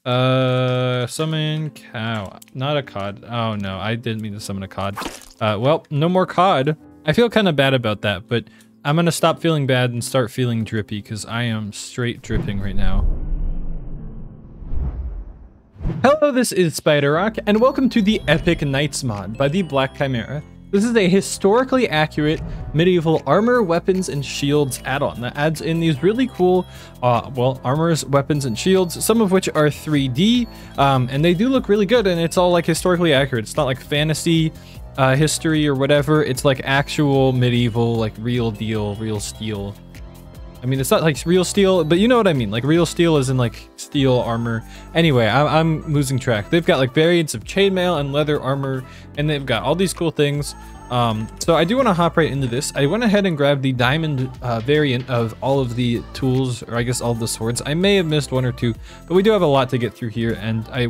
Summon cow. Not a cod. Oh no, I didn't mean to summon a cod. Well, no more cod. I feel kind of bad about that, but I'm gonna stop feeling bad and start feeling drippy because I am straight dripping right now. Hello, this is Spider-Rock, and welcome to the Epic Knights mod by the Black Chimera. This is a historically accurate medieval armor, weapons, and shields add-on that adds in these really cool, armors, weapons, and shields, some of which are 3D, and they do look really good, and it's all like historically accurate. It's not like fantasy history or whatever. It's like actual medieval, like real deal, real steel. I mean, it's not like real steel, but you know what I mean. Like real steel is in like steel armor. Anyway, I'm losing track. They've got like variants of chainmail and leather armor, and they've got all these cool things. So I do want to hop right into this. I went ahead and grabbed the diamond variant of all of the tools, or I guess all of the swords. I may have missed one or two, but we do have a lot to get through here, and I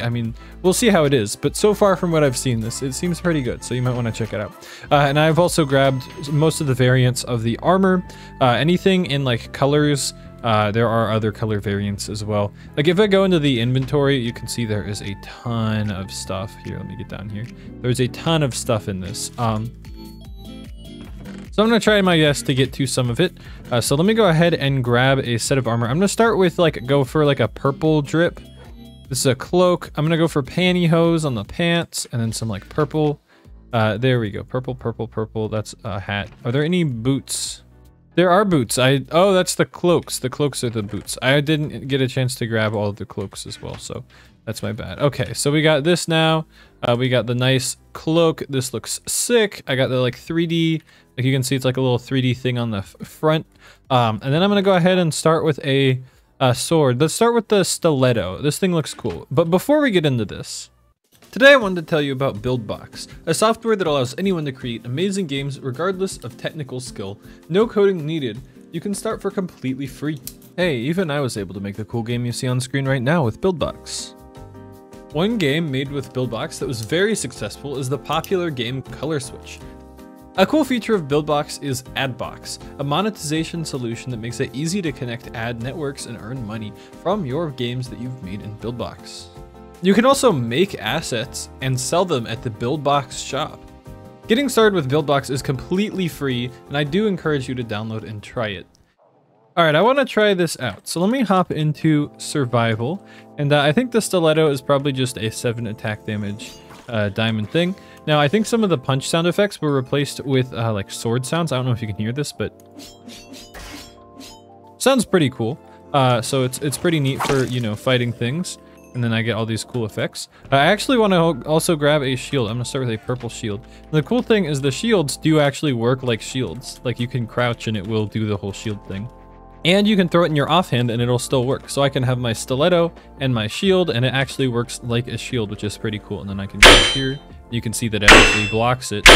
mean, we'll see how it is. But so far from what I've seen, it seems pretty good, so you might want to check it out. And I've also grabbed most of the variants of the armor, anything in like colors. There are other color variants as well. Like if I go into the inventory, you can see there is a ton of stuff. Here, let me get down here. There's a ton of stuff in this. So I'm gonna try my best to get to some of it. So let me go ahead and grab a set of armor. I'm gonna start with go for like a purple drip. This is a cloak. I'm gonna go for pantyhose on the pants and then some like purple. There we go. Purple, purple, purple. That's a hat. Are there any boots? There are boots. Oh, that's the cloaks. The cloaks are the boots. I didn't get a chance to grab all of the cloaks as well, so that's my bad. Okay, so we got this now. We got the nice cloak. This looks sick. I got the like 3D, like you can see it's like a little 3D thing on the front. And then I'm gonna go ahead and start with a sword. Let's start with the stiletto. This thing looks cool. But before we get into this, today I wanted to tell you about BuildBox, a software that allows anyone to create amazing games regardless of technical skill. No coding needed. You can start for completely free. Hey, even I was able to make the cool game you see on screen right now with BuildBox. One game made with BuildBox that was very successful is the popular game Color Switch. A cool feature of BuildBox is AdBox, a monetization solution that makes it easy to connect ad networks and earn money from your games that you've made in BuildBox. You can also make assets and sell them at the BuildBox shop. Getting started with BuildBox is completely free, and I do encourage you to download and try it. Alright, I want to try this out. So let me hop into survival, and I think the stiletto is probably just a 7 attack damage diamond thing. Now, I think some of the punch sound effects were replaced with like sword sounds. I don't know if you can hear this, but sounds pretty cool. So it's pretty neat for, you know, fighting things. And then I get all these cool effects. I actually want to also grab a shield. I'm gonna start with a purple shield. And the cool thing is the shields do actually work like shields. Like you can crouch and it will do the whole shield thing. And you can throw it in your offhand and it'll still work. So I can have my stiletto and my shield and it actually works like a shield, which is pretty cool. And then I can go here. You can see that it actually blocks it.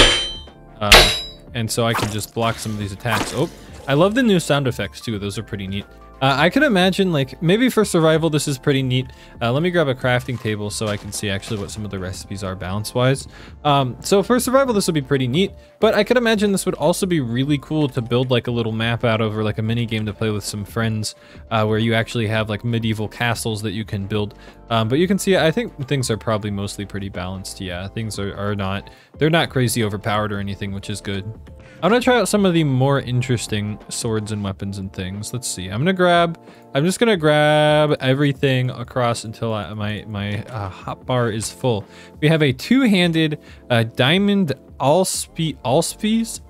And so I can just block some of these attacks. Oh, I love the new sound effects too. Those are pretty neat. I could imagine, like, maybe for survival this is pretty neat. Let me grab a crafting table so I can see actually what some of the recipes are balance-wise. So for survival this would be pretty neat, but I could imagine this would also be really cool to build like a little map out over like a mini game to play with some friends, where you actually have like medieval castles that you can build. But you can see, I think things are probably mostly pretty balanced. Yeah, things are not, they're not crazy overpowered or anything, which is good. I'm gonna try out some of the more interesting swords and weapons and things. Let's see. I'm just gonna grab everything across until my hotbar is full. We have a two-handed diamond allspice.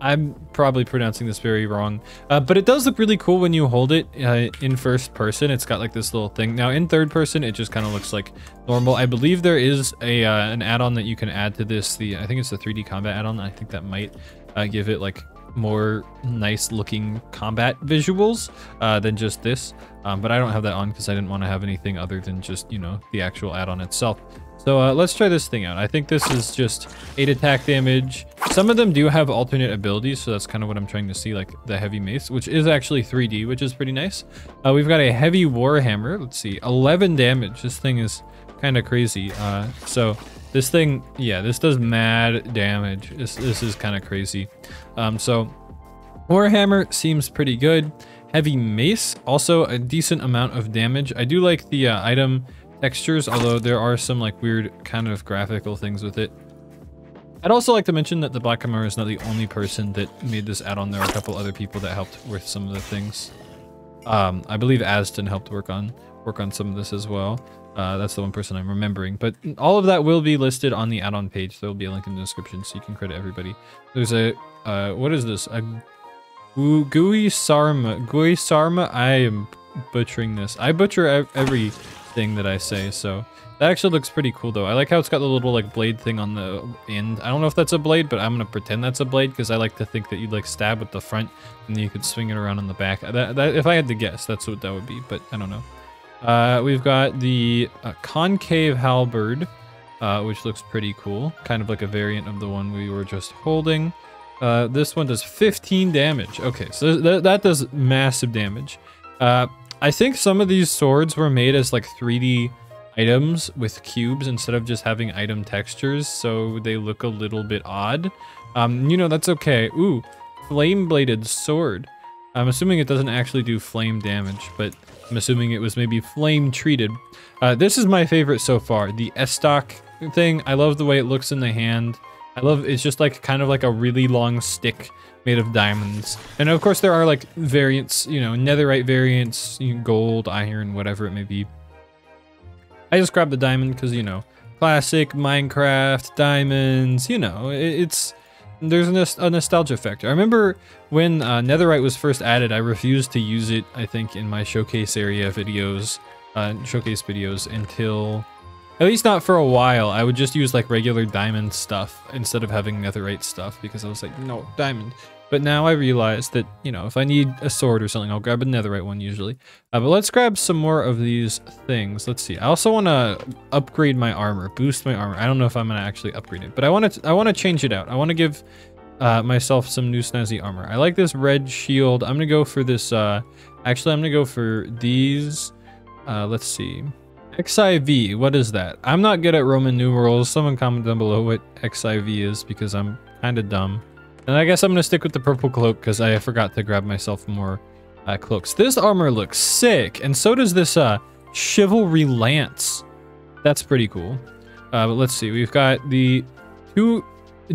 I'm probably pronouncing this very wrong, but it does look really cool when you hold it in first person. It's got like this little thing. Now in third person, it just kind of looks like normal. I believe there is an add-on that you can add to this. I think it's the 3D combat add-on. I think that might give it like more nice looking combat visuals than just this. But I don't have that on because I didn't want to have anything other than just, you know, the actual add-on itself. So let's try this thing out. I think this is just 8 attack damage. Some of them do have alternate abilities, so that's kind of what I'm trying to see, like the heavy mace, which is actually 3D, which is pretty nice. We've got a heavy warhammer. Let's see, 11 damage. This thing is kind of crazy. So this thing, yeah, this does mad damage. This is kind of crazy. So Warhammer seems pretty good. Heavy mace, also a decent amount of damage. I do like the item textures, although there are some like weird kind of graphical things with it. I'd also like to mention that the Black Chimera is not the only person that made this add-on. There are a couple other people that helped with some of the things. I believe Aston helped work on some of this as well. That's the one person I'm remembering. But all of that will be listed on the add-on page. There will be a link in the description so you can credit everybody. There's a what is this? A Gui Sarma. I am butchering this. I butcher everything that I say, so that actually looks pretty cool though. I like how it's got the little like blade thing on the end. I don't know if that's a blade, but I'm gonna pretend that's a blade because I like to think that you'd like stab with the front and then you could swing it around on the back. That if I had to guess, that's what that would be, but I don't know. We've got the concave halberd, which looks pretty cool. Kind of like a variant of the one we were just holding. This one does 15 damage. Okay, so that does massive damage. I think some of these swords were made as like 3D items with cubes instead of just having item textures, so they look a little bit odd. You know, that's okay. Ooh, flame-bladed sword. I'm assuming it doesn't actually do flame damage, but I'm assuming it was maybe flame-treated. This is my favorite so far. The Estoc thing, I love the way it looks in the hand. It's just like kind of like a really long stick made of diamonds. And of course there are like variants, you know, netherite variants, gold, iron, whatever it may be. I just grabbed the diamond because, you know, classic Minecraft, diamonds, you know, there's a nostalgia factor. I remember when netherite was first added, I refused to use it, I think, in my showcase area videos, showcase videos until... At least not for a while. I would just use like regular diamond stuff instead of having netherite stuff because I was like, no, diamond. But now I realize that, you know, if I need a sword or something, I'll grab a netherite one usually. But let's grab some more of these things. Let's see. I also want to upgrade my armor, boost my armor. I don't know if I'm going to actually upgrade it, but I want to change it out. I want to give myself some new snazzy armor. I like this red shield. I'm going to go for this. Actually, I'm going to go for these. Let's see. XIV, what is that? I'm not good at Roman numerals. Someone comment down below what XIV is because I'm kind of dumb. And I guess I'm going to stick with the purple cloak because I forgot to grab myself more cloaks. This armor looks sick, and so does this chivalry lance. That's pretty cool. But let's see. We've got the 2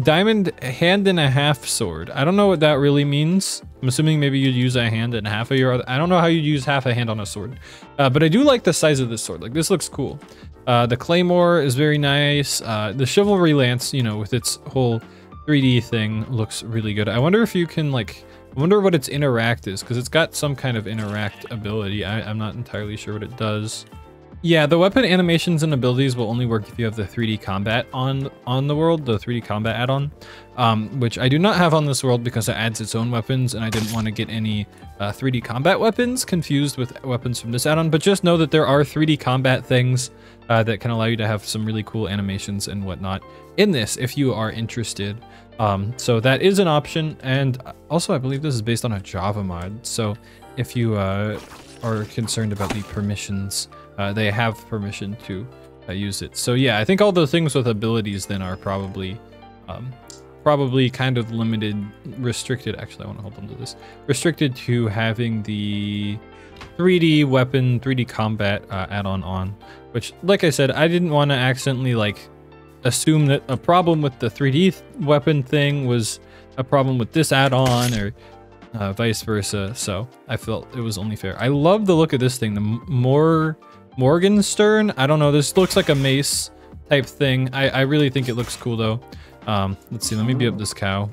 diamond hand and a half sword. I don't know what that really means. I'm assuming maybe you'd use a hand and half of your other... I don't know how you'd use half a hand on a sword. But I do like the size of this sword. Like, this looks cool. The claymore is very nice. The chivalry lance, you know, with its whole 3D thing looks really good. I wonder if you can, like... I wonder what its interact is, because it's got some kind of interact ability. I'm not entirely sure what it does. Yeah, the weapon animations and abilities will only work if you have the 3D combat on the world, the 3D combat add-on, which I do not have on this world because it adds its own weapons, and I didn't want to get any 3D combat weapons confused with weapons from this add-on, but just know that there are 3D combat things that can allow you to have some really cool animations and whatnot in this if you are interested. So that is an option, and also I believe this is based on a Java mod, so if you are concerned about the permissions, they have permission to use it. So yeah, I think all the things with abilities then are probably kind of limited, restricted. Actually, I want to hold on to this. Restricted to having the 3D weapon, 3D combat add-on on, which, like I said, I didn't want to accidentally like assume that a problem with the 3D weapon thing was a problem with this add-on or vice versa. So I felt it was only fair. I love the look of this thing. The Morgenstern. I don't know. This looks like a mace type thing. I really think it looks cool though. Let's see. Let me beat up this cow.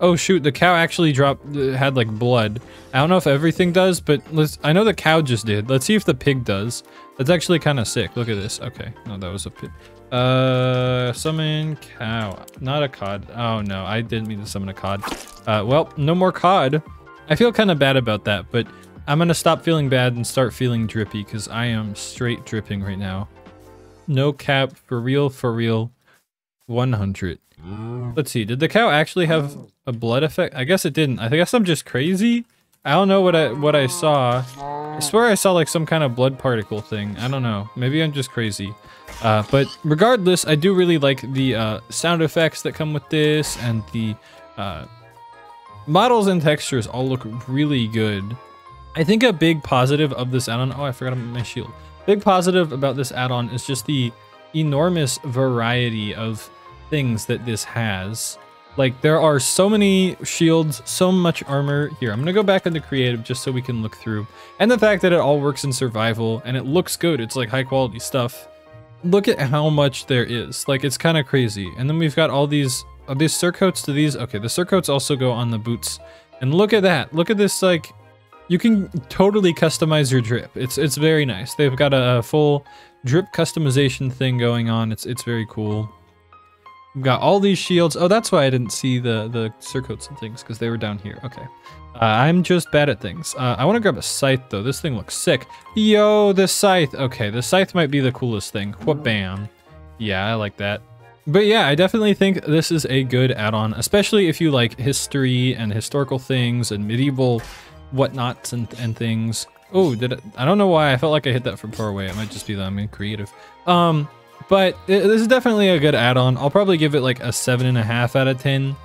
Oh shoot, the cow actually had like blood. I don't know if everything does, but I know the cow just did. Let's see if the pig does. That's actually kind of sick. Look at this. Okay. No, that was a pig. Summon cow. Not a cod. Oh no, I didn't mean to summon a cod. Well, no more cod. I feel kind of bad about that, but I'm gonna stop feeling bad and start feeling drippy because I am straight dripping right now. No cap, for real, 100. Let's see, did the cow actually have a blood effect? I guess it didn't. I guess I'm just crazy. I don't know what I saw. I swear I saw like some kind of blood particle thing. I don't know. Maybe I'm just crazy. But regardless, I do really like the sound effects that come with this and the Models and textures all look really good. I think a big positive of this add-on, oh, I forgot my shield. Big positive about this add-on is just the enormous variety of things that this has. Like, there are so many shields, so much armor. Here, I'm gonna go back into creative just so we can look through. And the fact that it all works in survival and it looks good, it's like high quality stuff. Look at how much there is. Like, it's kind of crazy. And then we've got all these, are these surcoats to these? Okay, the surcoats also go on the boots. And look at that. Look at this, like, you can totally customize your drip. It's very nice. They've got a full drip customization thing going on. It's very cool. We've got all these shields. Oh, that's why I didn't see the surcoats and things, because they were down here. Okay. I'm just bad at things. I want to grab a scythe, though. This thing looks sick. Yo, the scythe. Okay, the scythe might be the coolest thing. Wha-bam. Yeah, I like that. But yeah, I definitely think this is a good add-on, especially if you like history and historical things and medieval whatnots and things. Oh, I don't know why I felt like I hit that from far away. It might just be that I'm in creative. But this is definitely a good add-on. I'll probably give it like a 7.5 out of 10.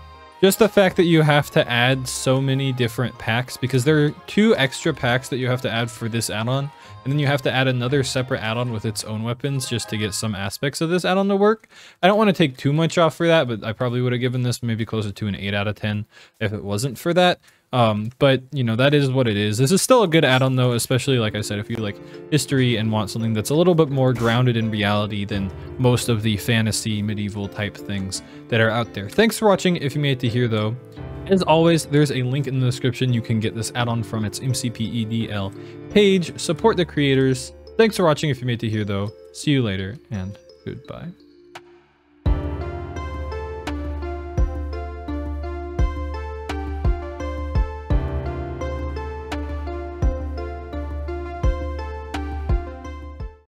Just the fact that you have to add so many different packs, because there are 2 extra packs that you have to add for this add-on, and then you have to add another separate add-on with its own weapons just to get some aspects of this add-on to work. I don't want to take too much off for that, but I probably would have given this maybe closer to an 8 out of 10 if it wasn't for that. But you know, that is what it is. This is still a good add-on though, especially like I said, if you like history and want something that's a little bit more grounded in reality than most of the fantasy medieval type things that are out there. Thanks for watching. If you made it to here though, as always, there's a link in the description. You can get this add-on from its MCPEDL page. Support the creators. Thanks for watching. If you made it to here though, see you later and goodbye.